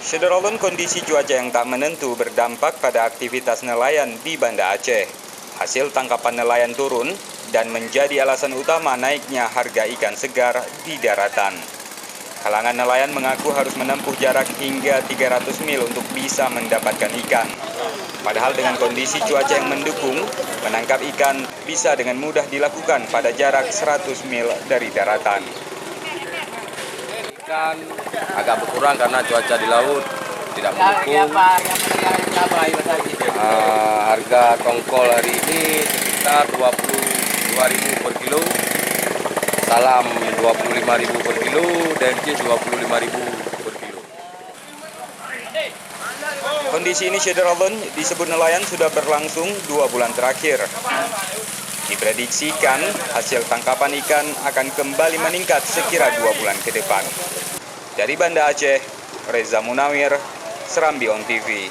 Sederolun kondisi cuaca yang tak menentu berdampak pada aktivitas nelayan di Banda Aceh. Hasil tangkapan nelayan turun dan menjadi alasan utama naiknya harga ikan segar di daratan. Kalangan nelayan mengaku harus menempuh jarak hingga 300 mil untuk bisa mendapatkan ikan. Padahal dengan kondisi cuaca yang mendukung, menangkap ikan bisa dengan mudah dilakukan pada jarak 100 mil dari daratan. Ikan agak berkurang karena cuaca di laut tidak mendukung. Harga tongkol hari ini sekitar 22.000 per kilo, salam 25.000 per kilo, dencis 25.000 per kilo. Kondisi ini Sederolun disebut nelayan sudah berlangsung 2 bulan terakhir. Diprediksikan hasil tangkapan ikan akan kembali meningkat sekira 2 bulan ke depan. Dari Banda Aceh, Reza Munawir, Serambi On TV.